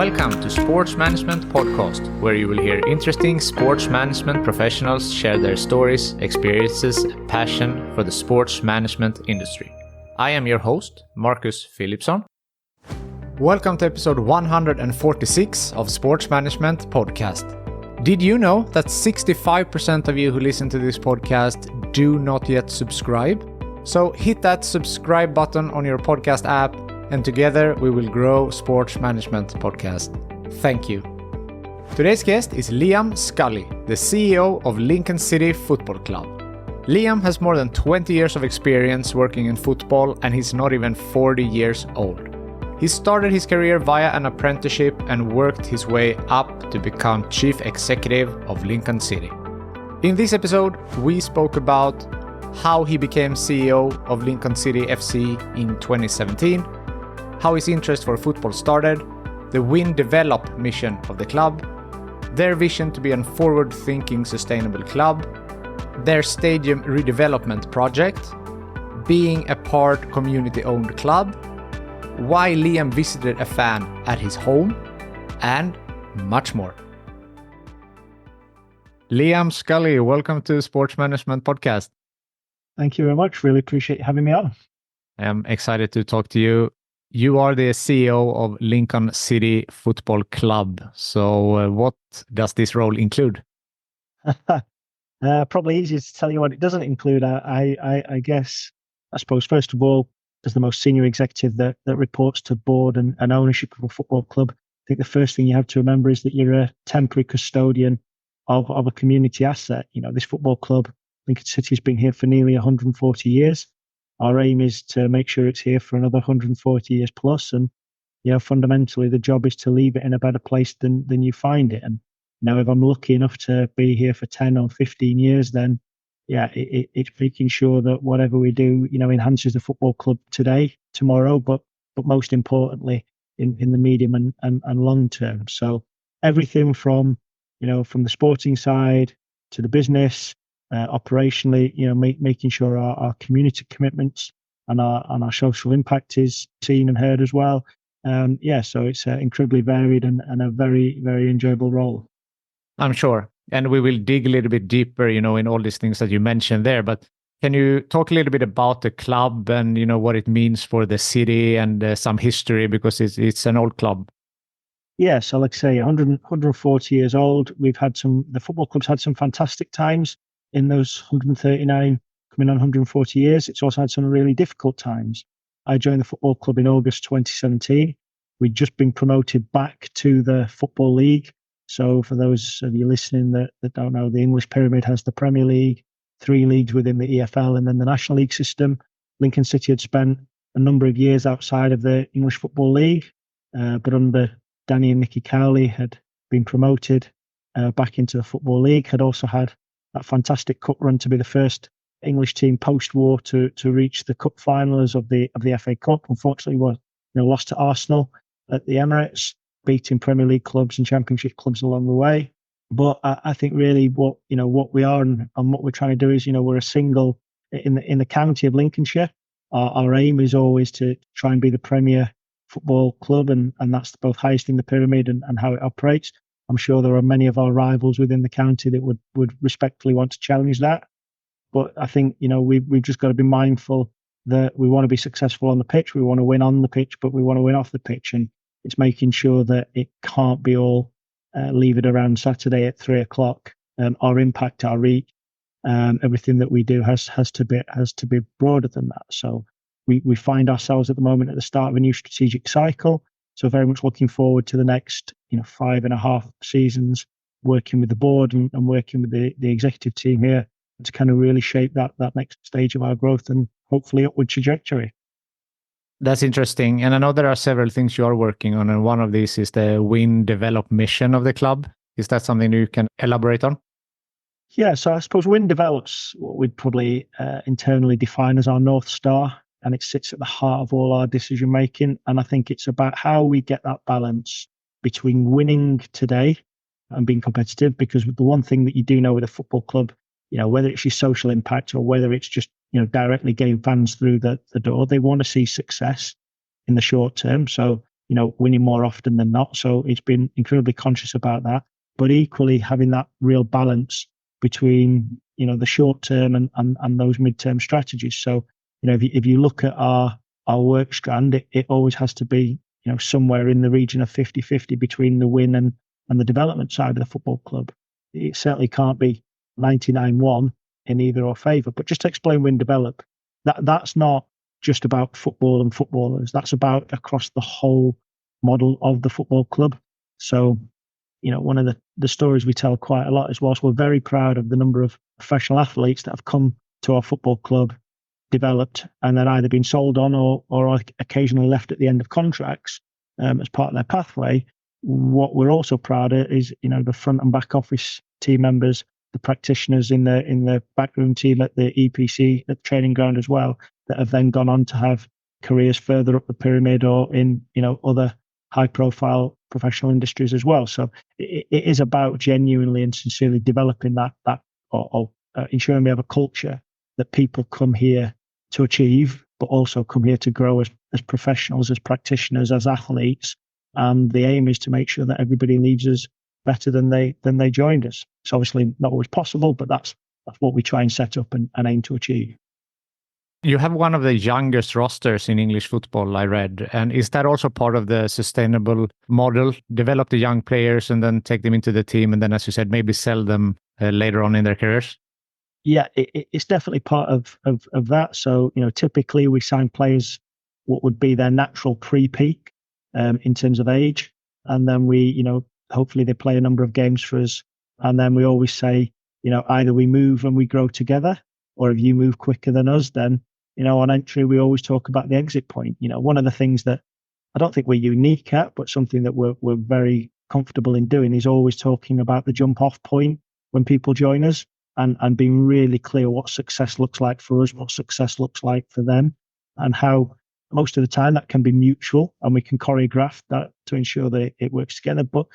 Welcome to Sports Management Podcast, where you will hear interesting sports management professionals share their stories, experiences, and passion for the sports management industry. I am your host, Marcus Philipson. Welcome to episode 146 of Sports Management Podcast. Did you know that 65% of you who listen to this podcast do not yet subscribe? So hit that subscribe button on your podcast app, and together we will grow Sports Management Podcast. Thank you. Today's guest is Liam Scully, the CEO of Lincoln City Football Club. Liam has more than 20 years of experience working in football, and he's not even 40 years old. He started his career via an apprenticeship and worked his way up to become chief executive of Lincoln City. In this episode, we spoke about how he became CEO of Lincoln City FC in 2017, how his interest for football started, the Redevelopment mission of the club, their vision to be a forward-thinking sustainable club, their stadium redevelopment project, being a part community-owned club, why Liam visited a fan at his home, and much more. Liam Scully, welcome to Sports Management Podcast. Thank you very much. Really appreciate having me on. I'm excited to talk to you. You are the CEO of Lincoln City Football Club. So what does this role include? Probably easier to tell you what it doesn't include. I guess, I suppose, first of all, as the most senior executive that reports to board and ownership of a football club, I think the first thing you have to remember is that you're a temporary custodian of a community asset. You know, this football club, Lincoln City, has been here for nearly 140 years. Our aim is to make sure it's here for another 140 years plus. And, you know, fundamentally, the job is to leave it in a better place than you find it. And, you know, if I'm lucky enough to be here for 10 or 15 years, then, yeah, it's making sure that whatever we do, you know, enhances the football club today, tomorrow, but most importantly, in the medium and long term. So everything from, you know, from the sporting side to the business, operationally, you know, making sure our community commitments and our social impact is seen and heard as well. So it's incredibly varied and a very, very enjoyable role. I'm sure. And we will dig a little bit deeper, you know, in all these things that you mentioned there. But can you talk a little bit about the club and, you know, what it means for the city and some history, because it's an old club? Yeah, so like I say, 140 years old. The football club's had some fantastic times in those 139, coming on 140 years. It's also had some really difficult times. I joined the football club in August 2017. We'd just been promoted back to the Football League. So for those of you listening that don't know, the English pyramid has the Premier League, 3 leagues within the EFL, and then the National League system. Lincoln City had spent a number of years outside of the English Football League, but under Danny and Nicky Cowley had been promoted back into the Football League, had also had that fantastic cup run to be the first English team post-war to reach the cup finals of the FA Cup. Unfortunately, lost to Arsenal at the Emirates, beating Premier League clubs and Championship clubs along the way. But I think really what we are and what we're trying to do is, you know, we're a single in the county of Lincolnshire. Our aim is always to try and be the premier football club, and that's both highest in the pyramid and how it operates. I'm sure there are many of our rivals within the county that would respectfully want to challenge that. But I think, you know, we've just got to be mindful that we want to be successful on the pitch. We want to win on the pitch, but we want to win off the pitch. And it's making sure that it can't be all leave it around Saturday at 3:00. Our impact, our reach, everything that we do has to be broader than that. So we find ourselves at the moment at the start of a new strategic cycle. So very much looking forward to the next, 5.5 seasons, working with the board and working with the executive team here to kind of really shape that next stage of our growth and hopefully upward trajectory. That's interesting. And I know there are several things you are working on, and one of these is the Redevelopment mission of the club. Is that something you can elaborate on? Yeah, so I suppose Redevelop's what we'd probably internally define as our North Star, and it sits at the heart of all our decision making. And I think it's about how we get that balance between winning today and being competitive, because the one thing that you do know with a football club, you know, whether it's your social impact or whether it's just, you know, directly getting fans through the door, they want to see success in the short term. So, winning more often than not. So it's been incredibly conscious about that, but equally having that real balance between, the short term and those midterm strategies. So, if you look at our work strand, it always has to be, somewhere in the region of 50-50 between the win and the development side of the football club. It certainly can't be 99-1 in either or favour. But just to explain win develop, that's not just about football and footballers. That's about across the whole model of the football club. So, one of the stories we tell quite a lot is, whilst we're very proud of the number of professional athletes that have come to our football club, developed, and then either been sold on or occasionally left at the end of contracts as part of their pathway, what we're also proud of is, the front and back office team members, the practitioners in the backroom team at the EPC, at the training ground as well, that have then gone on to have careers further up the pyramid or in, other high profile professional industries as well. So it is about genuinely and sincerely developing that or ensuring we have a culture that people come here to achieve, but also come here to grow as professionals, as practitioners, as athletes. And the aim is to make sure that everybody leaves us better than they joined us. It's obviously not always possible, but that's what we try and set up and aim to achieve. You have one of the youngest rosters in English football, I read. And is that also part of the sustainable model? Develop the young players and then take them into the team, and then, as you said, maybe sell them later on in their careers? Yeah, it's definitely part of that. So, typically we sign players what would be their natural pre-peak in terms of age. And then we, hopefully they play a number of games for us. And then we always say, either we move and we grow together, or if you move quicker than us, then, on entry, we always talk about the exit point. One of the things that I don't think we're unique at, but something that we're very comfortable in doing is always talking about the jump off point when people join us. And being really clear what success looks like for us, what success looks like for them, and how most of the time that can be mutual, and we can choreograph that to ensure that it works together. But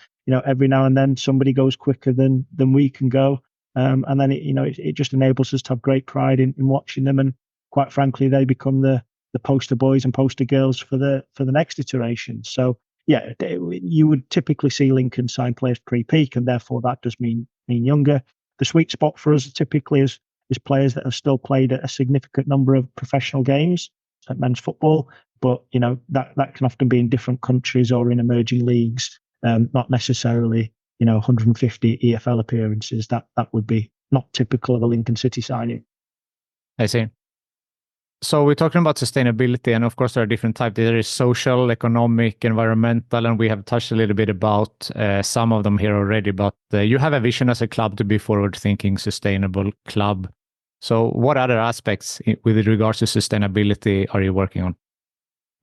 every now and then somebody goes quicker than we can go, and then it just enables us to have great pride in watching them, and quite frankly, they become the poster boys and poster girls for the next iteration. So yeah, you would typically see Lincoln sign players pre-peak, and therefore that does mean younger. The sweet spot for us typically is players that have still played a significant number of professional games at men's football, but that can often be in different countries or in emerging leagues, not necessarily 150 EFL appearances. That would be not typical of a Lincoln City signing. I see. So we're talking about sustainability, and of course there are different types. There is social, economic, environmental, and we have touched a little bit about some of them here already, but you have a vision as a club to be forward-thinking, sustainable club. So what other aspects with regards to sustainability are you working on?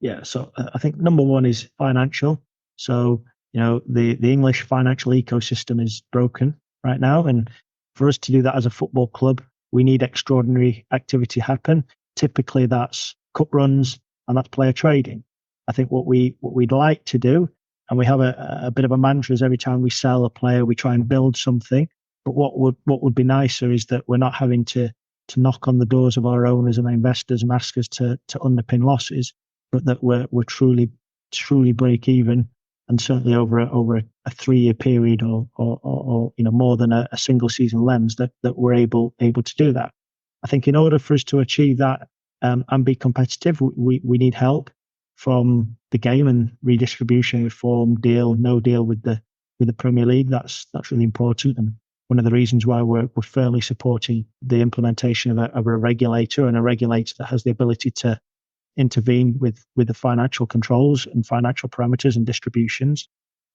Yeah, so I think number one is financial. So, the English financial ecosystem is broken right now, and for us to do that as a football club, we need extraordinary activity happen. Typically, that's cup runs and that's player trading. I think what we'd like to do, and we have a bit of a mantra, is every time we sell a player, we try and build something. But what would be nicer is that we're not having to knock on the doors of our owners and investors and ask us to underpin losses, but that we're truly break even, and certainly over a 3-year period or more than a single season lens, that we're able to do that. I think in order for us to achieve that and be competitive, we need help from the game and redistribution, reform, deal, no deal with the Premier League. That's really important, and one of the reasons why we're firmly supporting the implementation of a regulator, and a regulator that has the ability to intervene with the financial controls and financial parameters and distributions.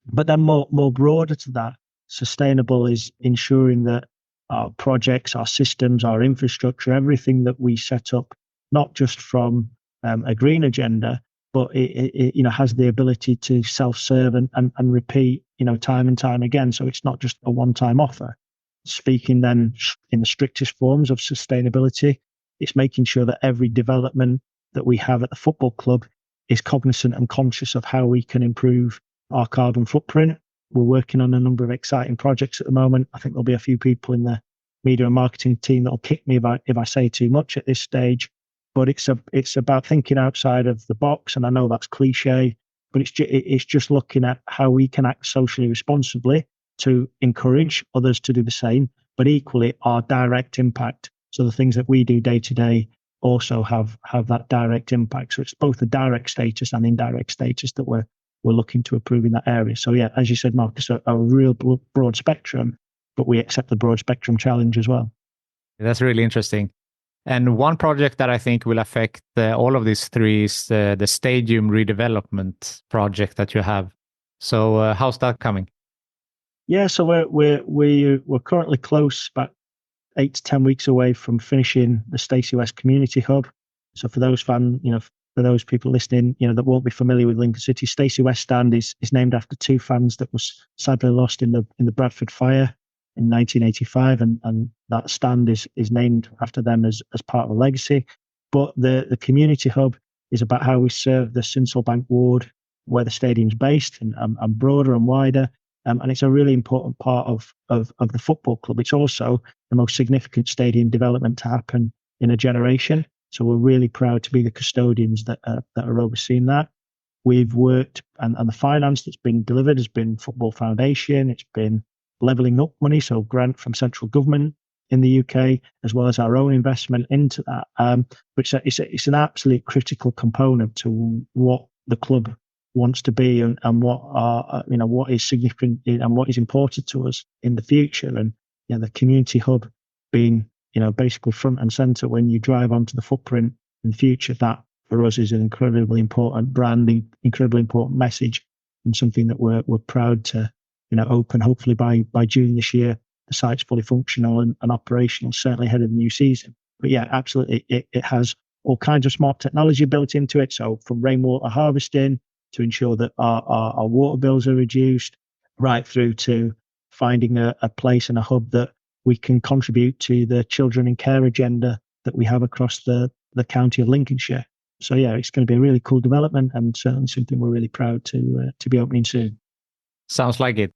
But then more broader to that, sustainable is ensuring that our projects, our systems, our infrastructure, everything that we set up, not just from a green agenda, but it has the ability to self-serve and repeat, time and time again. So it's not just a one-time offer. Speaking then in the strictest forms of sustainability, it's making sure that every development that we have at the football club is cognizant and conscious of how we can improve our carbon footprint. We're working on a number of exciting projects at the moment. I think there'll be a few people in the media and marketing team that'll kick me if I say too much at this stage. But it's about thinking outside of the box, and I know that's cliche, but it's just looking at how we can act socially responsibly to encourage others to do the same, but equally our direct impact. So the things that we do day to day also have that direct impact. So it's both the direct status and indirect status that we're looking to improve in that area. So yeah, as you said, Marcus, a real broad spectrum, but we accept the broad spectrum challenge as well. That's really interesting. And one project that I think will affect all of these three is the stadium redevelopment project that you have. So how's that coming? Yeah, so we're currently close, about 8 to 10 weeks away from finishing the Stacey West Community Hub. So for those for those people listening, that won't be familiar with Lincoln City, Stacey West Stand is named after two fans that was sadly lost in the Bradford fire in 1985, and that stand is named after them as part of a legacy. But the community hub is about how we serve the Sinsel ward where the stadium's based, and broader and wider. And it's a really important part of the football club. It's also the most significant stadium development to happen in a generation. So we're really proud to be the custodians that are overseeing that. We've worked, and the finance that's been delivered has been Football Foundation. It's been levelling up money, so grant from central government in the UK, as well as our own investment into that. But it's an absolute critical component to what the club wants to be and what is significant and what is important to us in the future. And the community hub being basically front and center when you drive onto the footprint in the future, that for us is an incredibly important branding, incredibly important message, and something that we're proud to open. Hopefully by June this year, the site's fully functional and operational, certainly ahead of the new season. But yeah, absolutely, it has all kinds of smart technology built into it. So from rainwater harvesting to ensure that our water bills are reduced, right through to finding a place and a hub that we can contribute to the children in care agenda that we have across the county of Lincolnshire. So yeah, it's going to be a really cool development, and certainly something we're really proud to be opening soon. Sounds like it.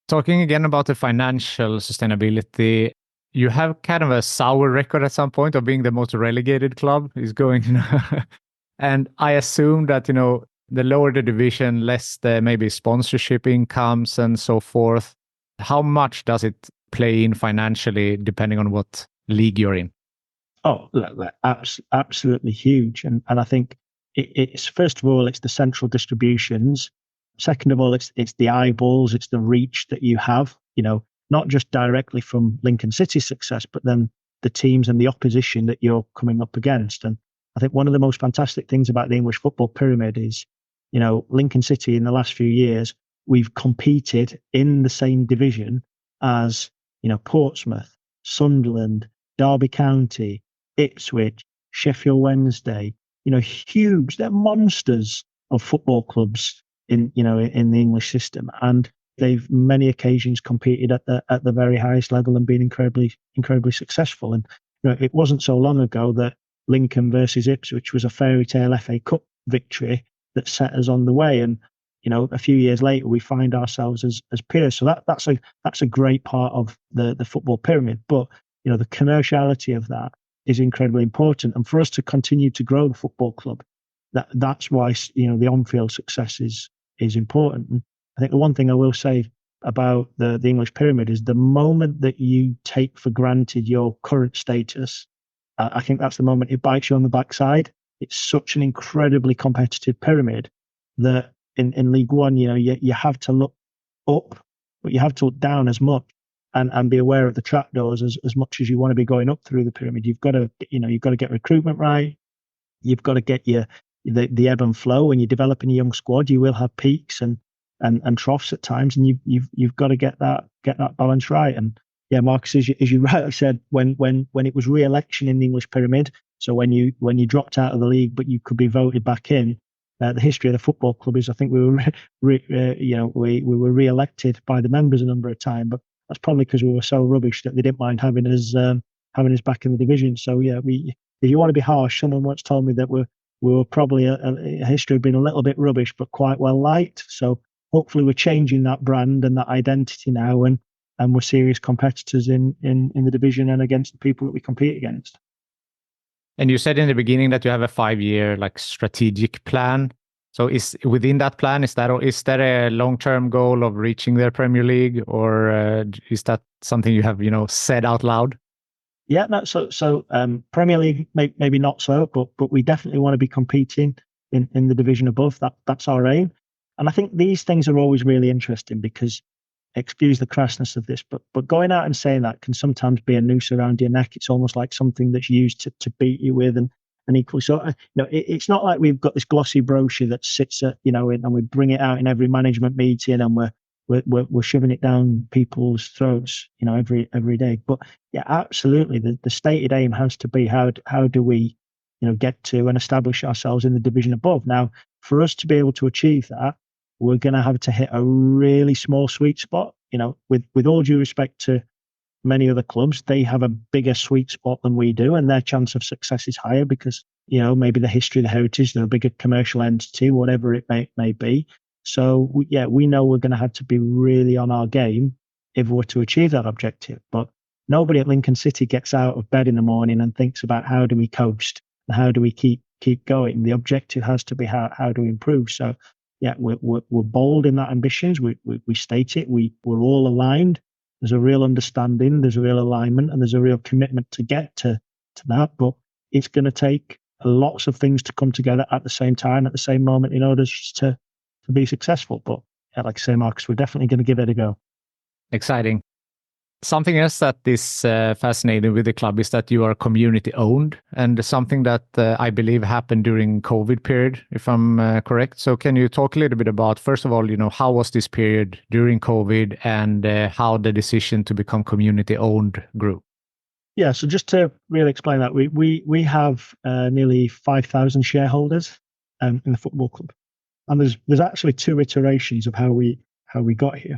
Talking again about the financial sustainability, you have kind of a sour record at some point of being the most relegated club is going, and I assume that, the lower the division, less the maybe sponsorship incomes and so forth. How much does it play in financially depending on what league you're in? Oh, absolutely huge. And I think it's, first of all, it's the central distributions. Second of all, it's the eyeballs, it's the reach that you have, not just directly from Lincoln City's success, but then the teams and the opposition that you're coming up against. And I think one of the most fantastic things about the English football pyramid is, Lincoln City in the last few years, we've competed in the same division as, Portsmouth, Sunderland, Derby County, Ipswich, Sheffield Wednesday, huge, they're monsters of football clubs in the English system. And they've many occasions competed at the very highest level and been incredibly successful. And it wasn't so long ago that Lincoln versus Ipswich was a fairy tale FA Cup victory that set us on the way. And a few years later, we find ourselves as peers. So that's a great part of the football pyramid. But the commerciality of that is incredibly important. And for us to continue to grow the football club, that's why the on-field success is important. And I think the one thing I will say about the English pyramid is the moment that you take for granted your current status, I think that's the moment it bites you on the backside. It's such an incredibly competitive pyramid that in League One, you have to look up, but you have to look down as much and be aware of the trapdoors as much as you want to be going up through the pyramid. You've got to get recruitment right. You've got to get the ebb and flow. When you're developing a young squad, you will have peaks and troughs at times, and you've got to get that balance right. And yeah, Marcus, as you rightly said, when it was re-election in the English pyramid, so when you dropped out of the league but you could be voted back in, the history of the football club is I think we were we were re-elected by the members a number of times, but that's probably because we were so rubbish that they didn't mind having us back in the division. So yeah, if you want to be harsh, someone once told me that we were probably a history of being a little bit rubbish but quite well liked. So hopefully we're changing that brand and that identity now, and we're serious competitors in the division and against the people that we compete against. And you said in the beginning that you have a 5-year strategic plan. So is within that plan, is there a long-term goal of reaching the Premier League, or is that something you have, said out loud? Yeah, no. So Premier League maybe not so, but we definitely want to be competing in the division above. That's our aim. And I think these things are always really interesting because, excuse the crassness of this, but going out and saying that can sometimes be a noose around your neck. It's almost like something that's used to beat you with, and equally so. It's not like we've got this glossy brochure that sits at and we bring it out in every management meeting, and we're shoving it down people's throats, every day. But yeah, absolutely, the stated aim has to be how do we, get to and establish ourselves in the division above. Now, for us to be able to achieve that, we're going to have to hit a really small sweet spot. With all due respect to many other clubs, they have a bigger sweet spot than we do, and their chance of success is higher because maybe the history, the heritage, they're a bigger commercial entity, whatever it may be. So we know we're going to have to be really on our game if we're to achieve that objective. But nobody at Lincoln City gets out of bed in the morning and thinks about how do we coast and how do we keep going. The objective has to be how do we improve. So yeah, we're bold in that ambitions. We state it. We're all aligned. There's a real understanding. There's a real alignment, and there's a real commitment to get to that. But it's going to take lots of things to come together at the same time, at the same moment, in order to be successful. But yeah, like I say, Marcus, we're definitely going to give it a go. Exciting. Something else that is fascinating with the club is that you are community owned, and something that I believe happened during COVID period, if I'm correct. So can you talk a little bit about, first of all, how was this period during COVID, and how the decision to become community owned grew? Yeah, so just to really explain that, we have nearly 5,000 shareholders in the football club, and there's actually two iterations of how we got here.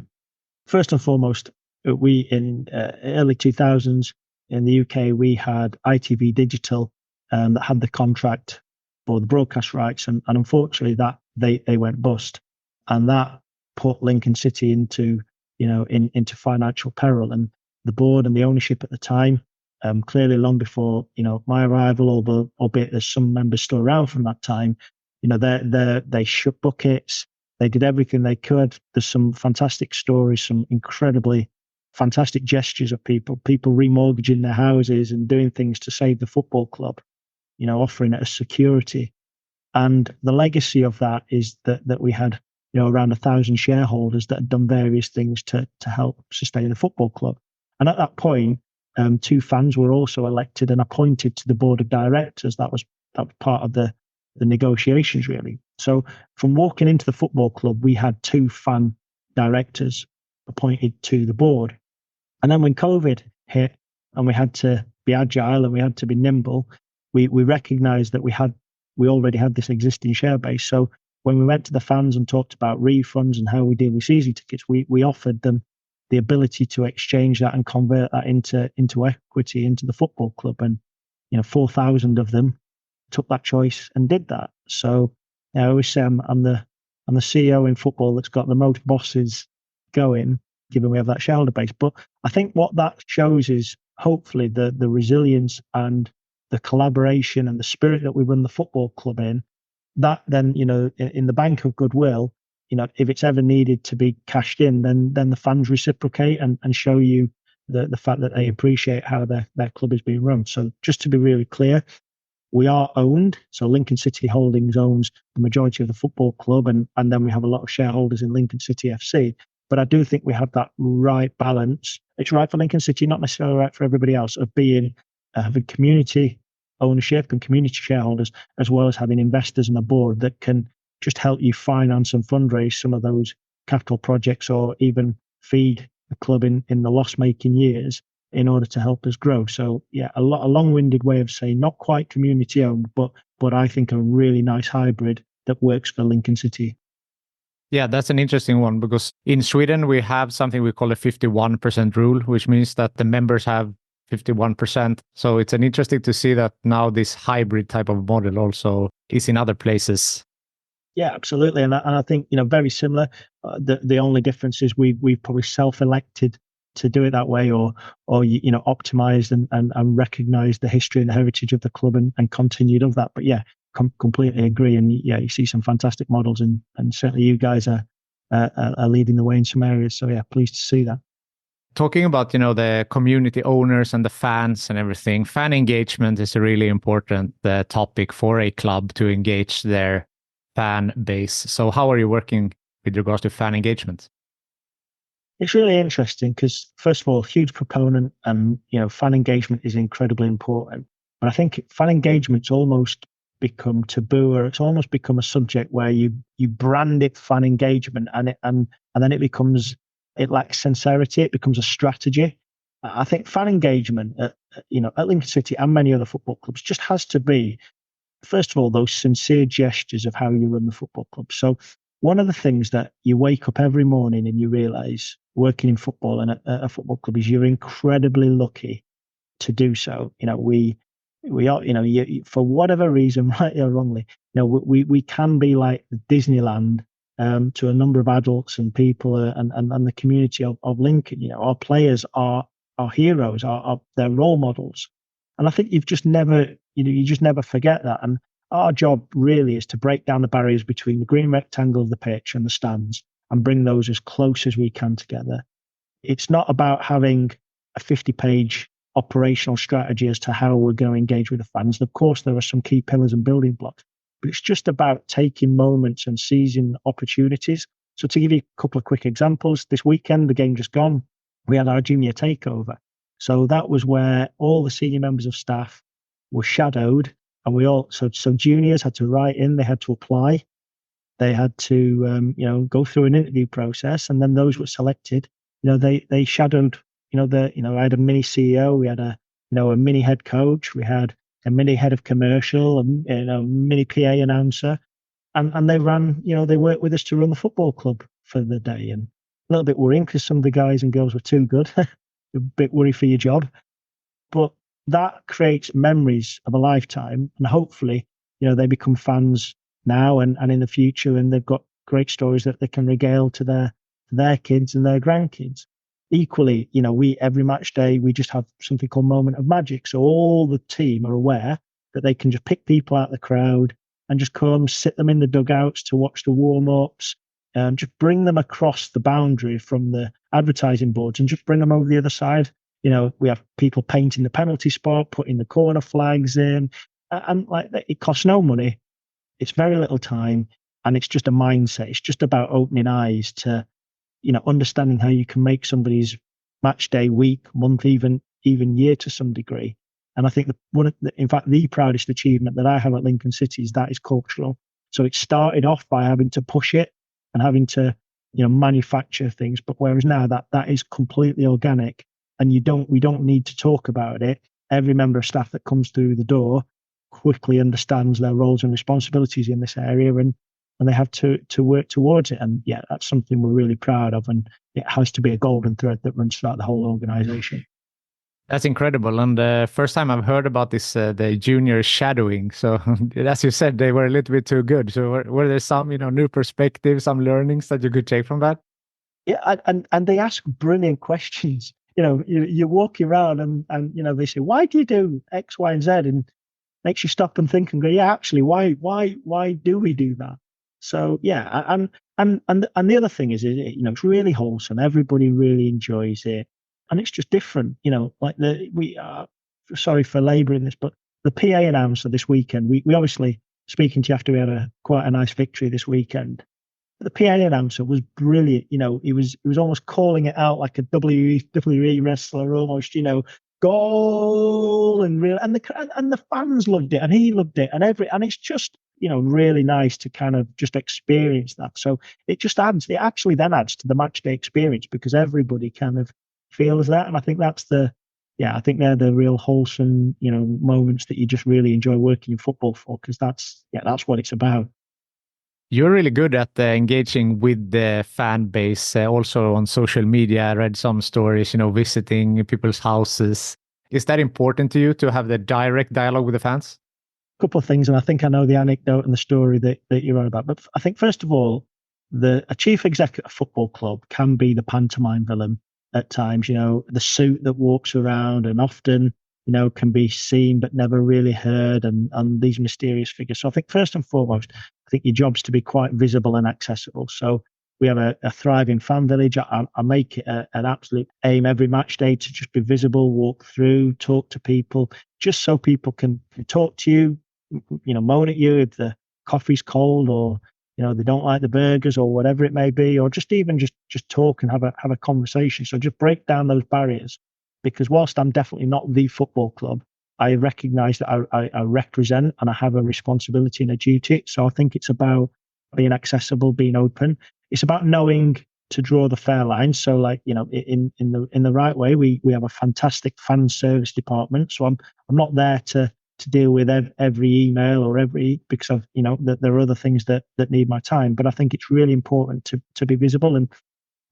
First and foremost, we in early 2000s in the UK, we had ITV Digital that had the contract for the broadcast rights, and unfortunately that they went bust, and that put Lincoln City into into financial peril. And the board and the ownership at the time, clearly long before my arrival, albeit there's some members still around from that time, they shook buckets. They did everything they could. There's some fantastic stories, some incredibly fantastic gestures of people remortgaging their houses and doing things to save the football club, offering it as security. And the legacy of that is that we had, around 1,000 shareholders that had done various things to help sustain the football club. And at that point, 2 fans were also elected and appointed to the board of directors. That was part of the negotiations, really. So from walking into the football club, we had 2 fan directors appointed to the board. And then when COVID hit and we had to be agile and we had to be nimble, we recognized that we already had this existing share base. So when we went to the fans and talked about refunds and how we deal with season tickets, we offered them the ability to exchange that and convert that into equity into the football club. And 4,000 of them took that choice and did that. So I always say I'm the CEO in football that's got the most bosses going, given we have that shareholder base. But I think what that shows is hopefully the resilience and the collaboration and the spirit that we run the football club in. That then, in the bank of goodwill, if it's ever needed to be cashed in, then the fans reciprocate and show you the fact that they appreciate how their club is being run. So just to be really clear, we are owned. So Lincoln City Holdings owns the majority of the football club, and then we have a lot of shareholders in Lincoln City FC. But I do think we have that right balance. It's right for Lincoln City, not necessarily right for everybody else, of having community ownership and community shareholders, as well as having investors and a board that can just help you finance and fundraise some of those capital projects, or even feed the club in the loss-making years in order to help us grow. So yeah, a long-winded way of saying not quite community owned, but I think a really nice hybrid that works for Lincoln City. Yeah, that's an interesting one, because in Sweden we have something we call a 51% rule, which means that the members have 51%. So it's an interesting to see that now this hybrid type of model also is in other places. Yeah, absolutely. And I think, very similar. The only difference is we've probably self-elected to do it that way, or optimized and recognized the history and the heritage of the club and continued of that. But yeah, completely agree. And yeah, you see some fantastic models, and certainly you guys are leading the way in some areas. So yeah, pleased to see that. Talking about, the community owners and the fans and everything, fan engagement is a really important topic for a club to engage their fan base. So how are you working with regards to fan engagement? It's really interesting because, first of all, huge proponent, and fan engagement is incredibly important. But I think fan engagement's almost become taboo, or it's almost become a subject where you brand it fan engagement, and then it lacks sincerity. It becomes a strategy. I think fan engagement, at Lincoln City and many other football clubs, just has to be, first of all, those sincere gestures of how you run the football club. So one of the things that you wake up every morning and you realize working in football and at a football club is you're incredibly lucky to do so. We are, for whatever reason, rightly or wrongly, we can be like Disneyland to a number of adults and people and the community of Lincoln. Our players are our heroes, are their role models. And I think you just never forget that. And our job really is to break down the barriers between the green rectangle of the pitch and the stands and bring those as close as we can together. It's not about having a 50-page operational strategy as to how we're going to engage with the fans. And of course, there are some key pillars and building blocks, but it's just about taking moments and seizing opportunities. So to give you a couple of quick examples, this weekend, the game just gone, we had our junior takeover. So that was where all the senior members of staff were shadowed, and so juniors had to write in, they had to apply, they had to go through an interview process, and then those were selected. They shadowed. I had a mini CEO, we had a mini head coach, we had a mini head of commercial, a mini PA announcer, and they ran. They worked with us to run the football club for the day, and a little bit worrying because some of the guys and girls were too good. A bit worried for your job, but that creates memories of a lifetime, and hopefully, they become fans now and in the future, and they've got great stories that they can regale to their kids and their grandkids. Equally, we every match day we just have something called Moment of Magic, so all the team are aware that they can just pick people out of the crowd and just come sit them in the dugouts to watch the warm-ups, and just bring them across the boundary from the advertising boards and just bring them over the other side. We have people painting the penalty spot, putting the corner flags in, and like it costs no money. It's very little time, and it's just a mindset. It's just about opening eyes to, understanding how you can make somebody's match day, week, month, even year to some degree. And I think in fact, the proudest achievement that I have at Lincoln City is that is cultural. So it started off by having to push it and having to, manufacture things. But whereas now that is completely organic, and we don't need to talk about it. Every member of staff that comes through the door quickly understands their roles and responsibilities in this area, and they have to work towards it. And yeah, that's something we're really proud of, and it has to be a golden thread that runs throughout the whole organization. That's incredible. And the first time I've heard about this, the junior shadowing. So as you said, they were a little bit too good. So were there some, new perspectives, some learnings that you could take from that? Yeah, and they ask brilliant questions. You're walking around and they say, why do you do X, Y, and Z? And makes you stop and think and go, yeah, actually, why do we do that? So yeah, and the other thing is, it's really wholesome. Everybody really enjoys it, and it's just different. Like we are sorry for labouring this, but the PA announcer this weekend, we obviously, speaking to you after we had quite a nice victory this weekend. The PA announcer was brilliant. He was almost calling it out like a WWE wrestler, almost. Goal and the fans loved it, and he loved it, and it's just really nice to kind of just experience that. So it actually then adds to the match day experience, because everybody kind of feels that, and I think I think they're the real wholesome moments that you just really enjoy working in football for, because that's what it's about. You're really good at engaging with the fan base, also on social media. I read some stories, visiting people's houses. Is that important to you, to have the direct dialogue with the fans? A couple of things, and I think I know the anecdote and the story that you're on about. But I think, first of all, a chief executive of a football club can be the pantomime villain at times. The suit that walks around, and often can be seen but never really heard, and these mysterious figures. So I think first and foremost, I think your job's to be quite visible and accessible. So we have a thriving fan village. I make it an absolute aim every match day to just be visible, walk through, talk to people, just so people can talk to you, moan at you if the coffee's cold, or they don't like the burgers or whatever it may be, or just even just talk and have a conversation. So just break down those barriers, because whilst I'm definitely not the football club, I recognise that I represent and I have a responsibility and a duty. So I think it's about being accessible, being open. It's about knowing to draw the fair line. So, like, in the right way, we have a fantastic fan service department. So I'm not there to deal with every email or because of that there are other things that need my time. But I think it's really important to be visible. And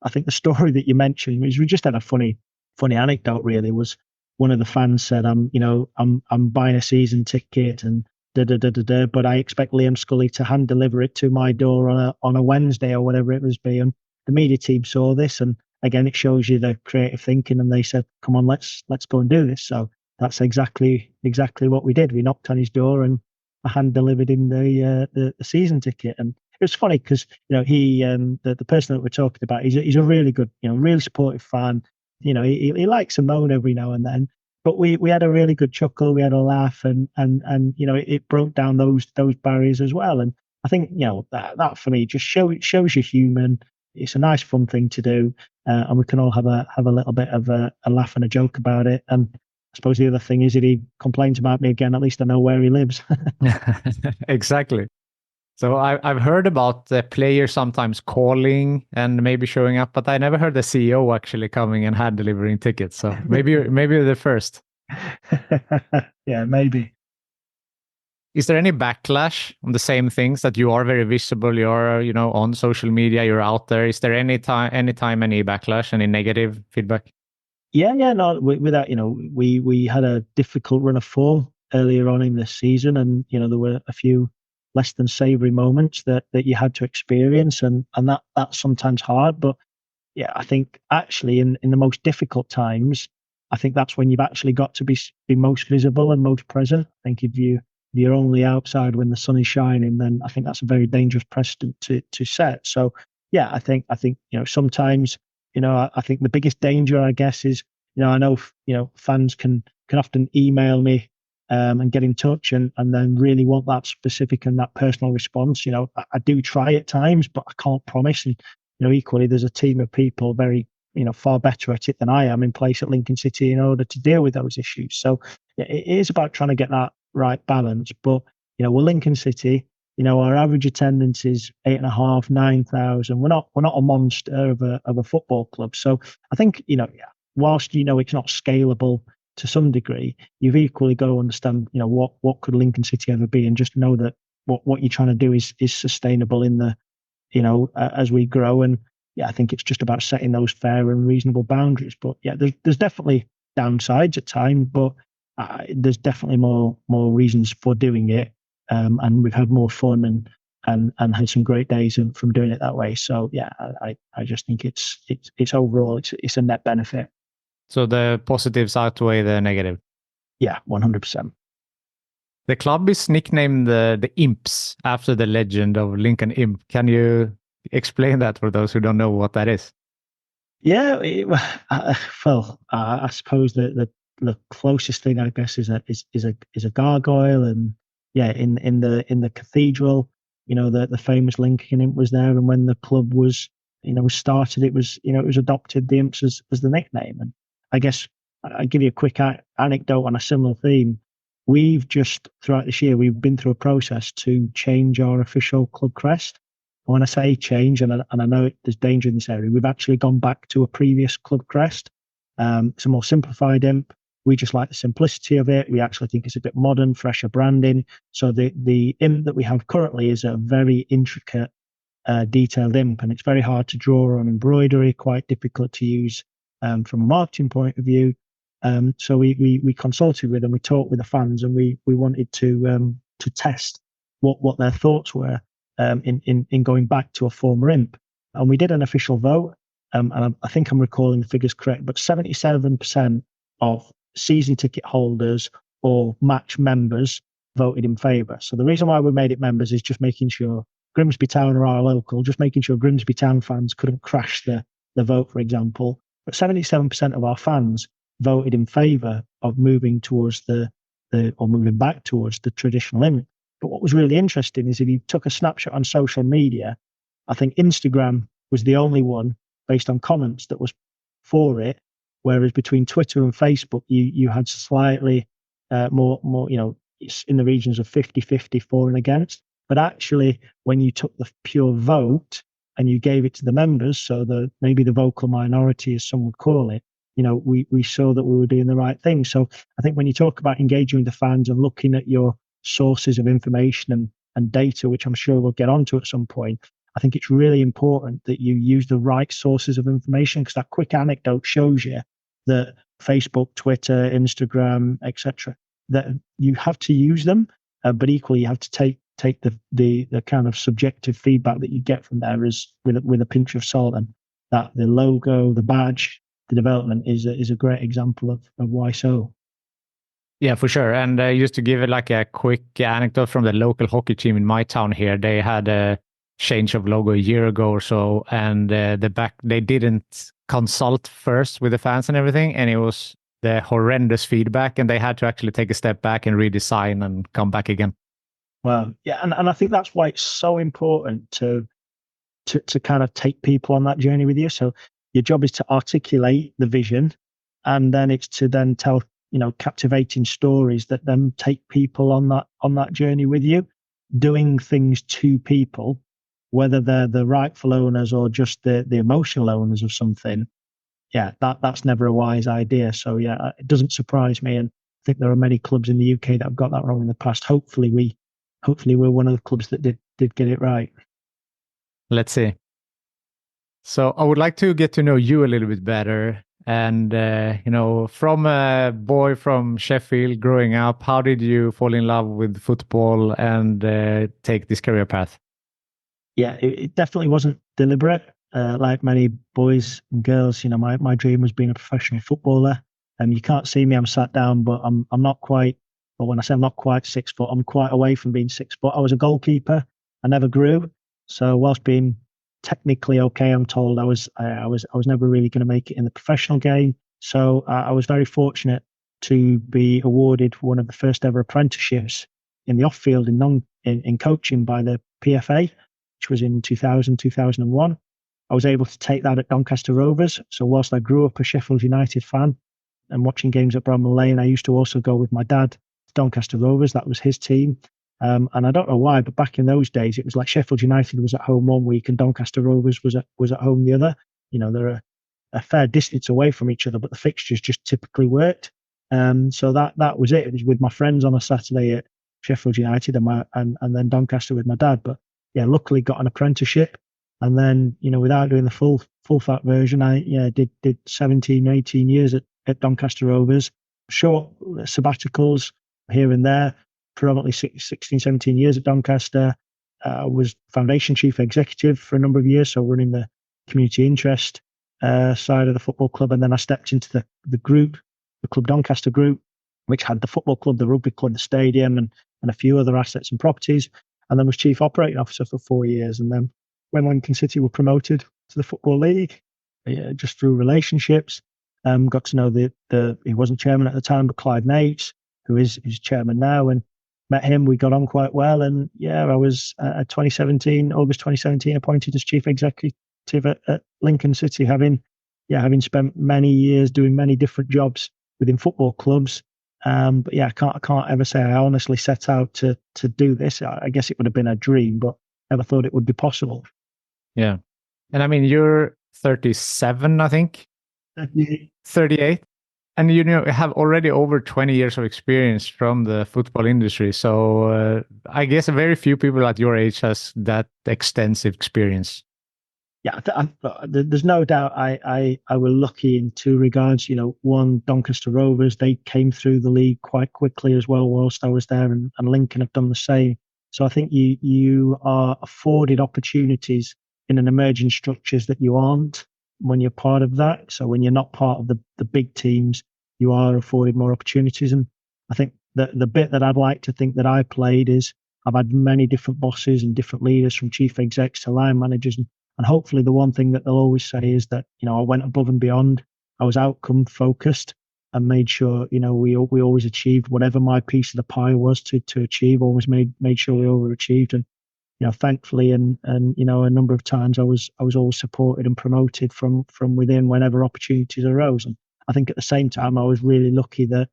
I think the story that you mentioned was, we just had a funny anecdote. Really, was one of the fans said, I'm buying a season ticket and but I expect Liam Scully to hand deliver it to my door on a Wednesday or whatever it was be. And the media team saw this, and again, it shows you the creative thinking. And they said, "Come on, let's go and do this." So that's exactly what we did. We knocked on his door and I hand delivered him the season ticket. And it was funny because he the person that we're talking about, he's a really good, really supportive fan. He likes a moan every now and then. But we had a really good chuckle, we had a laugh, and it broke down those barriers as well. And I think that for me just shows you're human. It's a nice fun thing to do, and we can all have a little bit of a laugh and a joke about it. And I suppose the other thing is, if he complains about me again, at least I know where he lives. Exactly. So I've heard about the players sometimes calling and maybe showing up, but I never heard the CEO actually coming and hand delivering tickets. So maybe you're the first. Yeah, maybe. Is there any backlash on the same things, that you are very visible, you're on social media, you're out there? Is there any backlash, any negative feedback? Yeah, no. With that, we had a difficult run of form earlier on in this season, and there were a few less than savoury moments that you had to experience, and that's sometimes hard. But yeah, I think actually in the most difficult times, I think that's when you've actually got to be most visible and most present. I think if you're only outside when the sun is shining, then I think that's a very dangerous precedent to set. So yeah, I think sometimes I think the biggest danger, I guess, is I know fans can often email me and get in touch and then really want that specific and that personal response. I do try at times, but I can't promise. And equally, there's a team of people very far better at it than I am in place at Lincoln City in order to deal with those issues. So yeah, it is about trying to get that right balance. But we're Lincoln City. Our average attendance is 8,500, 9,000. We're not a monster of a football club. So I think whilst it's not scalable to some degree, you've equally got to understand what could Lincoln City ever be, and just know that what you're trying to do is sustainable in the as we grow. And yeah, I think it's just about setting those fair and reasonable boundaries. But yeah, there's definitely downsides at times, but there's definitely more reasons for doing it, and we've had more fun and had some great days from doing it that way. So yeah, I just think it's overall it's a net benefit. So the positives outweigh the negative. Yeah, 100%. The club is nicknamed the Imps after the legend of Lincoln Imp. Can you explain that for those who don't know what that is? Yeah, I suppose the closest thing, I guess, is a gargoyle, and yeah, in the cathedral, the famous Lincoln Imp was there, and when the club was started, it was adopted, the Imps as the nickname. And I guess I'll give you a quick anecdote on a similar theme. We've just throughout this year we've been through a process to change our official club crest. When I say change, and I know there's danger in this area, we've actually gone back to a previous club crest. It's a more simplified imp. We just like the simplicity of it. We actually think it's a bit modern, fresher branding. So the imp that we have currently is a very intricate, detailed imp, and it's very hard to draw on embroidery, quite difficult to use from a marketing point of view. So we consulted with them, we talked with the fans, and we wanted to test what their thoughts were in going back to a former imp. And we did an official vote, and I think I'm recalling the figures correct, but 77% of season ticket holders or match members voted in favour. So the reason why we made it members is just making sure Grimsby Town are our local, just making sure Grimsby Town fans couldn't crash the vote, for example. But 77% of our fans voted in favour of moving towards or moving back towards the traditional image. But what was really interesting is if you took a snapshot on social media, I think Instagram was the only one based on comments that was for it, whereas between Twitter and Facebook, you had slightly more, it's in the regions of 50-50 for and against. But actually, when you took the pure vote and you gave it to the members, so maybe the vocal minority, as some would call it, we saw that we were doing the right thing. So I think when you talk about engaging with the fans and looking at your sources of information and data, which I'm sure we'll get onto at some point, I think it's really important that you use the right sources of information, because that quick anecdote shows you that Facebook, Twitter, Instagram, etc., that you have to use them, but equally you have to take the kind of subjective feedback that you get from there as with a pinch of salt. And that the logo, the badge, the development is a great example of why so. Yeah, for sure. And just to give it like a quick anecdote from the local hockey team in my town here, they had a change of logo a year ago or so, and they didn't consult first with the fans and everything, and it was the horrendous feedback, and they had to actually take a step back and redesign and come back again. Well, yeah, and I think that's why it's so important to kind of take people on that journey with you. So your job is to articulate the vision, and then it's to then tell captivating stories that then take people on that journey with you, doing things to people, whether they're the rightful owners or just the emotional owners of something. Yeah, that's never a wise idea. So yeah, it doesn't surprise me, and I think there are many clubs in the UK that have got that wrong in the past. Hopefully we're one of the clubs that did get it right. Let's see. So I would like to get to know you a little bit better. And, from a boy from Sheffield growing up, how did you fall in love with football and take this career path? Yeah, it definitely wasn't deliberate. Like many boys and girls, my dream was being a professional footballer. You can't see me, I'm sat down, but I'm not quite, but when I say I'm not quite 6 foot, I'm quite away from being 6 foot. I was a goalkeeper. I never grew. So whilst being technically okay, I'm told I was never really going to make it in the professional game. So I was very fortunate to be awarded one of the first ever apprenticeships in the off-field in coaching by the PFA, which was in 2001. I was able to take that at Doncaster Rovers. So whilst I grew up a Sheffield United fan and watching games at Bramall Lane, I used to also go with my dad to Doncaster Rovers. That was his team. And I don't know why, but back in those days, it was like Sheffield United was at home one week and Doncaster Rovers was at home the other. They're a fair distance away from each other, but the fixtures just typically worked. So that was it. It was with my friends on a Saturday at Sheffield United and then Doncaster with my dad. But yeah, luckily got an apprenticeship, and then without doing the full fat version, I did 17, 18 years at Doncaster Rovers, short sabbaticals here and there. Predominantly 16, 17 years at Doncaster. Was foundation chief executive for a number of years, so running the community interest side of the football club. And then I stepped into the group, the Club Doncaster Group, which had the football club, the rugby club, the stadium, and a few other assets and properties. And then was chief operating officer for 4 years. And then when Lincoln City were promoted to the Football League, just through relationships, got to know he wasn't chairman at the time, but Clive Nates, who is chairman now, and met him. We got on quite well, and I was August 2017, appointed as chief executive at Lincoln City, having spent many years doing many different jobs within football clubs. But yeah, I can't ever say I honestly set out to do this. I guess it would have been a dream, but never thought it would be possible. Yeah, and I mean, you're 37, I think. 38. And have already over 20 years of experience from the football industry. So I guess very few people at your age has that extensive experience. Yeah, there's no doubt I were lucky in two regards. One, Doncaster Rovers, they came through the league quite quickly as well whilst I was there, and Lincoln have done the same. So I think you are afforded opportunities in an emerging structures that you aren't when you're part of that. So when you're not part of the big teams, you are afforded more opportunities. And I think that the bit that I'd like to think that I played is I've had many different bosses and different leaders, from chief execs to line managers. And hopefully the one thing that they'll always say is that, I went above and beyond. I was outcome focused and made sure, we always achieved whatever my piece of the pie was to achieve, always made sure we overachieved. And, thankfully, and a number of times I was always supported and promoted from within whenever opportunities arose. And I think at the same time, I was really lucky that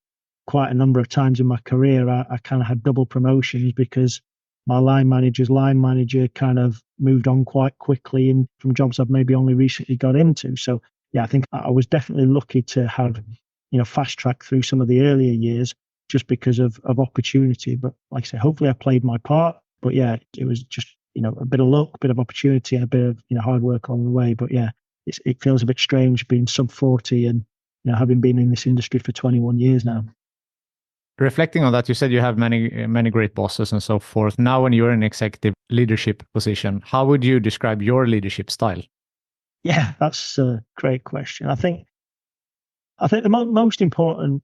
quite a number of times in my career, I kind of had double promotions because my line manager kind of moved on quite quickly and from jobs I've maybe only recently got into. So yeah, I think I was definitely lucky to have, fast track through some of the earlier years just because of opportunity. But like I say, hopefully I played my part. But yeah, it was just, a bit of luck, a bit of opportunity, and a bit of, hard work along the way. But yeah, it feels a bit strange being sub 40 and, having been in this industry for 21 years now. Reflecting on that, you said you have many great bosses and so forth. Now, when you're in executive leadership position, how would you describe your leadership style? Yeah, that's a great question. I think the most important,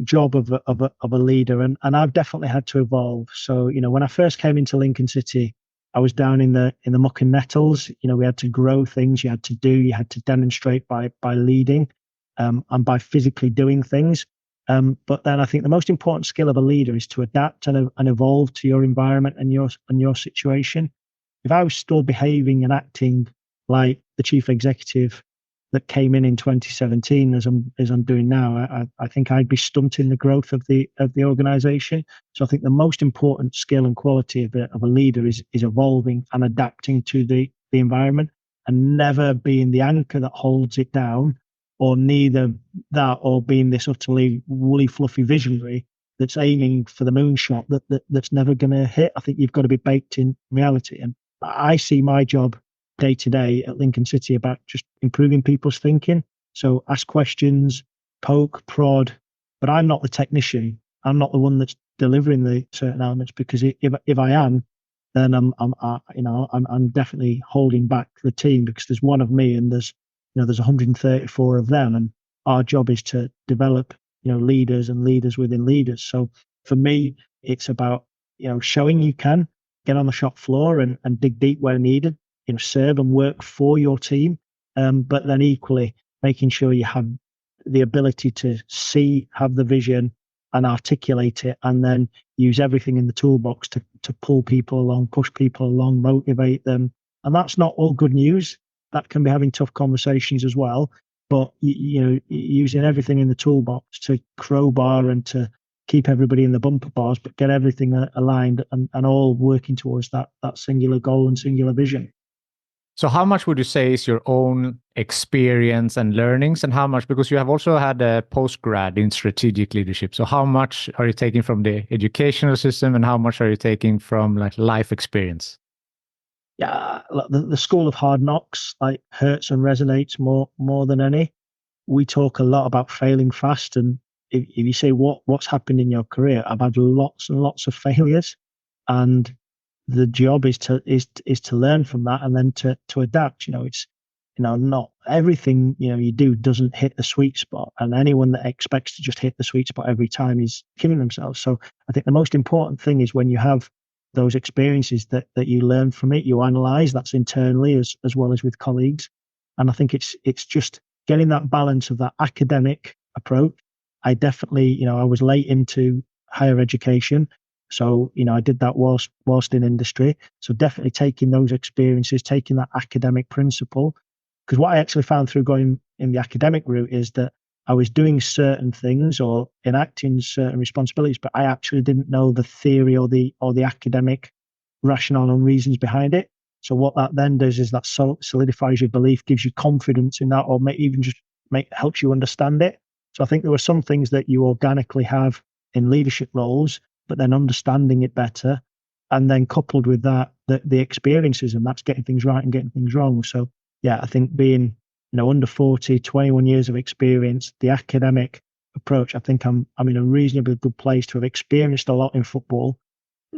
job of a leader, and I've definitely had to evolve. So, when I first came into Lincoln City, I was down in the muck and nettles. We had to grow things. You had to demonstrate by leading, and by physically doing things. But then I think the most important skill of a leader is to adapt and evolve to your environment and your situation. If I was still behaving and acting like the chief executive that came in 2017, as I'm doing now, I think I'd be stunting the growth of the organization. So I think the most important skill and quality of a leader is evolving and adapting to the environment, and never being the anchor that holds it down, or neither that or being this utterly woolly, fluffy visionary that's aiming for the moonshot that's never going to hit. I think you've got to be baked in reality. And I see my job day to day at Lincoln City about just improving people's thinking. So ask questions, poke, prod, but I'm not the technician. I'm not the one that's delivering the certain elements, because if I am, then I'm definitely holding back the team, because there's one of me and there's 134 of them, and our job is to develop, leaders and leaders within leaders. So for me, it's about, showing you can get on the shop floor and dig deep where needed, serve and work for your team. But then equally making sure you have the ability to see, have the vision and articulate it, and then use everything in the toolbox to pull people along, push people along, motivate them. And that's not all good news. That can be having tough conversations as well, but using everything in the toolbox to crowbar and to keep everybody in the bumper bars, but get everything aligned and all working towards that singular goal and singular vision. So how much would you say is your own experience and learnings, and how much, because you have also had a postgrad in strategic leadership, so how much are you taking from the educational system and how much are you taking from like life experience? Yeah, the school of hard knocks hurts and resonates more than any. We talk a lot about failing fast, and if you say what's happened in your career, I've had lots and lots of failures, and the job is to learn from that and then to adapt. It's not everything you do doesn't hit the sweet spot, and anyone that expects to just hit the sweet spot every time is killing themselves. So I think the most important thing is when you have those experiences that you learn from it, you analyze. That's internally as well as with colleagues. And I think it's just getting that balance of that academic approach. I definitely, I was late into higher education. So, I did that whilst in industry. So definitely taking those experiences, taking that academic principle. Because what I actually found through going in the academic route is that I was doing certain things or enacting certain responsibilities, but I actually didn't know the theory or the academic rationale and reasons behind it. So what that then does is that solidifies your belief, gives you confidence in that, or helps you understand it. So I think there were some things that you organically have in leadership roles, but then understanding it better, and then coupled with that, the experiences, and that's getting things right and getting things wrong. So yeah, I think being under 40, 21 years of experience, the academic approach, I think I'm in a reasonably good place to have experienced a lot in football.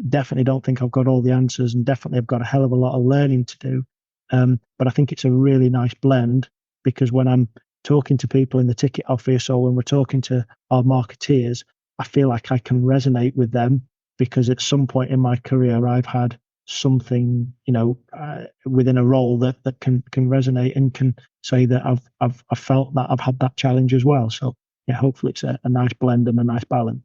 Definitely don't think I've got all the answers, and definitely I've got a hell of a lot of learning to do. But I think it's a really nice blend, because when I'm talking to people in the ticket office or when we're talking to our marketeers, I feel like I can resonate with them because at some point in my career, I've had something, within a role that can resonate and can say that I've felt that I've had that challenge as well. So yeah, hopefully it's a nice blend and a nice balance.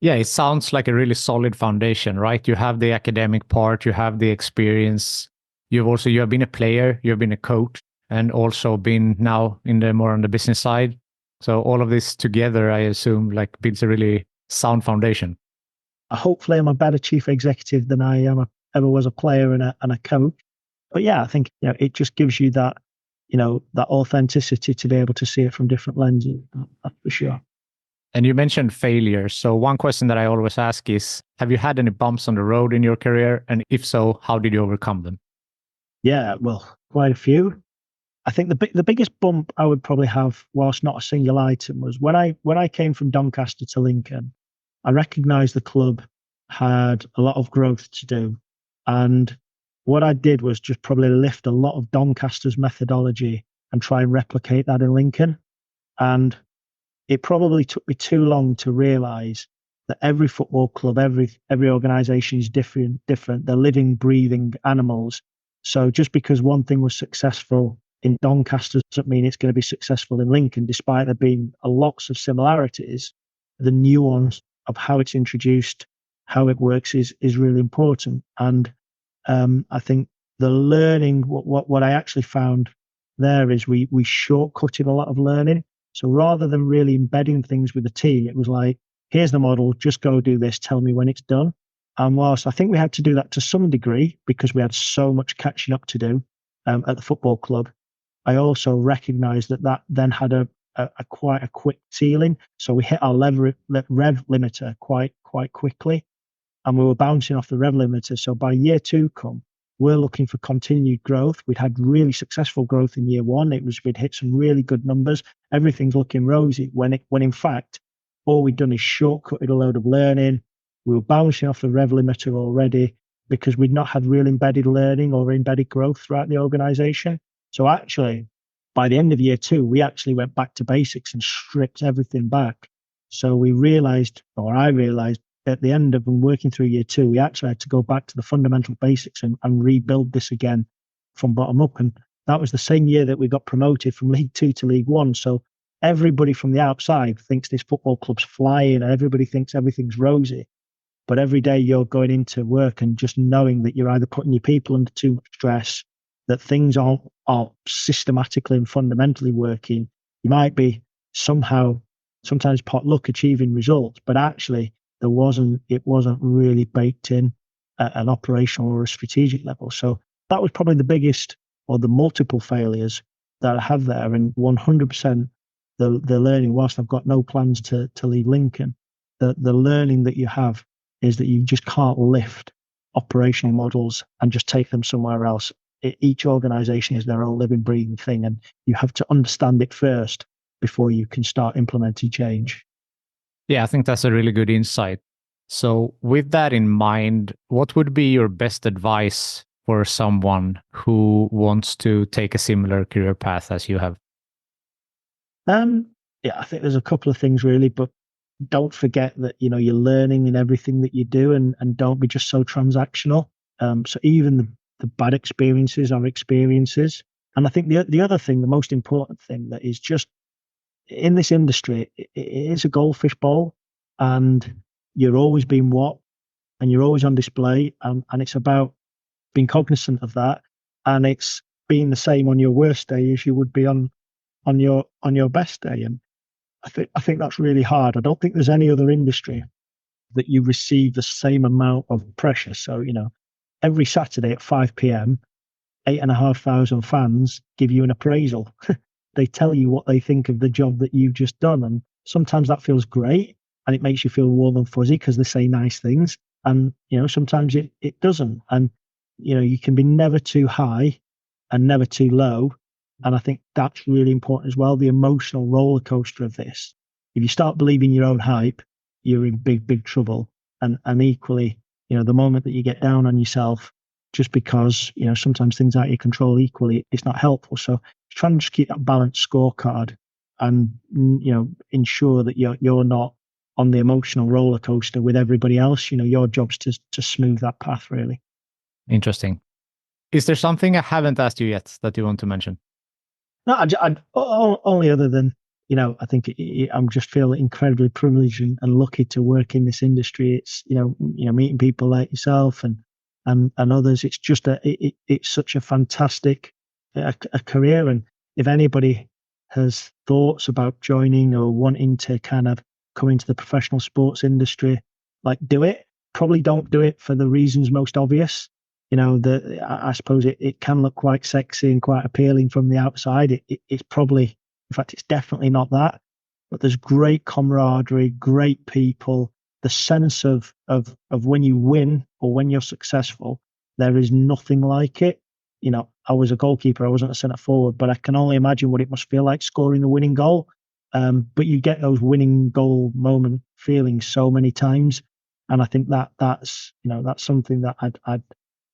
Yeah, it sounds like a really solid foundation, right? You have the academic part, you have the experience. You have been a player, you've been a coach, and also been now in the more on the business side. So all of this together, I assume, like builds a really sound foundation. Hopefully I'm a better chief executive than I ever was a player and a coach. But yeah, I think it just gives you that, that authenticity to be able to see it from different lenses. That's for sure. And you mentioned failure. So one question that I always ask is, have you had any bumps on the road in your career? And if so, how did you overcome them? Yeah, well, quite a few. I think the biggest bump I would probably have, whilst not a single item, was when I came from Doncaster to Lincoln. I recognised the club had a lot of growth to do, and what I did was just probably lift a lot of Doncaster's methodology and try and replicate that in Lincoln. And it probably took me too long to realise that every football club, every organisation is different. They're living, breathing animals. So just because one thing was successful in Doncaster doesn't mean it's going to be successful in Lincoln, despite there being lots of similarities. The nuance of how it's introduced, how it works is really important. And I think the learning, what I actually found there is we shortcutted a lot of learning. So rather than really embedding things with the team, it was like, here's the model, just go do this, tell me when it's done. And whilst I think we had to do that to some degree because we had so much catching up to do at the football club, I also recognised that then had a quite a quick ceiling. So we hit our rev limiter quite quickly, and we were bouncing off the rev limiter. So by year 2 come, we're looking for continued growth. We'd had really successful growth in year 1. We'd hit some really good numbers. Everything's looking rosy when in fact all we'd done is shortcutted a load of learning. We were bouncing off the rev limiter already because we'd not had real embedded learning or embedded growth throughout the organisation. So actually, by the end of year 2, we actually went back to basics and stripped everything back. So I realised at the end of working through year 2, we actually had to go back to the fundamental basics and rebuild this again from bottom up. And that was the same year that we got promoted from League 2 to League 1. So everybody from the outside thinks this football club's flying and everybody thinks everything's rosy. But every day you're going into work and just knowing that you're either putting your people under too much stress, that things aren't systematically and fundamentally working. You might be sometimes pot luck achieving results, but actually it wasn't really baked in at an operational or a strategic level. So that was probably the biggest or the multiple failures that I have there. And 100% the learning, whilst I've got no plans to leave Lincoln, the learning that you have is that you just can't lift operational models and just take them somewhere else. Each organization is their own living, breathing thing, and you have to understand it first before you can start implementing change. Yeah, I think that's a really good insight. So with that in mind, what would be your best advice for someone who wants to take a similar career path as you have? Yeah, I think there's a couple of things really, but don't forget that you're learning in everything that you do, and don't be just so transactional. So even the bad experiences are experiences. And I think the other thing, the most important thing that is just in this industry, it is a goldfish bowl, and you're always being watched and you're always on display. And it's about being cognizant of that. And it's being the same on your worst day as you would be on your best day. And I think that's really hard. I don't think there's any other industry that you receive the same amount of pressure. So, every Saturday at 5 p.m, 8,500 fans give you an appraisal. They tell you what they think of the job that you've just done. And sometimes that feels great and it makes you feel warm and fuzzy because they say nice things. And, sometimes it doesn't. And, you can be never too high and never too low. And I think that's really important as well, the emotional roller coaster of this. If you start believing your own hype, you're in big trouble. And equally, the moment that you get down on yourself, just because, sometimes things out of your control, equally, it's not helpful. So try and just keep that balanced scorecard and, ensure that you're not on the emotional roller coaster with everybody else. Your job's to smooth that path, really. Interesting. Is there something I haven't asked you yet that you want to mention? No, only other than, I think I'm just feeling incredibly privileged and lucky to work in this industry. It's, meeting people like yourself and others. It's just it's such a fantastic a career. And if anybody has thoughts about joining or wanting to kind of come into the professional sports industry, like, do it. Probably don't do it for the reasons most obvious. I suppose it can look quite sexy and quite appealing from the outside. It's probably, in fact, it's definitely not that. But there's great camaraderie, great people. The sense of when you win or when you're successful, there is nothing like it. I was a goalkeeper. I wasn't a centre forward, but I can only imagine what it must feel like scoring the winning goal. But you get those winning goal moment feelings so many times, and I think that's something that I'd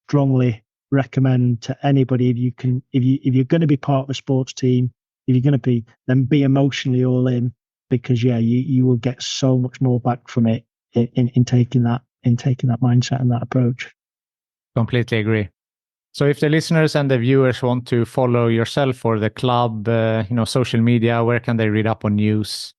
strongly recommend to anybody. If you're going to be part of a sports team, if you're going to then be emotionally all in, because you will get so much more back from it in taking that mindset and that approach. Completely agree. So if the listeners and the viewers want to follow yourself or the club, social media, where can they read up on news?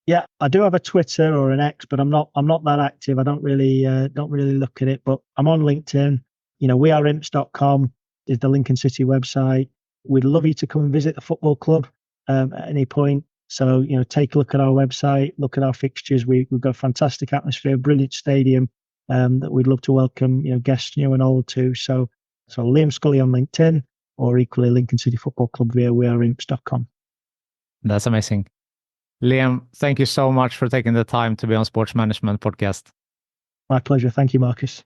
Yeah, I do have a Twitter or an X, but I'm not that active. I don't really look at it, but I'm on LinkedIn. weareimps.com is the Lincoln City website. We'd love you to come and visit the football club at any point. So, take a look at our website, look at our fixtures. We've got a fantastic atmosphere, brilliant stadium that we'd love to welcome, guests new and old to. So Liam Scully on LinkedIn, or equally Lincoln City Football Club via weareimps.com. That's amazing. Liam, thank you so much for taking the time to be on Sports Management Podcast. My pleasure. Thank you, Marcus.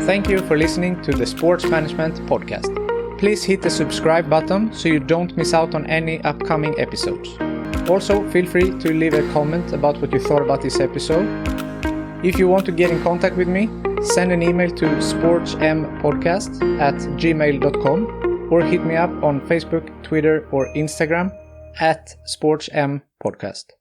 Thank you for listening to the Sports Management Podcast. Please hit the subscribe button so you don't miss out on any upcoming episodes. Also, feel free to leave a comment about what you thought about this episode. If you want to get in contact with me, send an email to sportsmpodcast@gmail.com or hit me up on Facebook, Twitter, or Instagram @sportsmpodcast.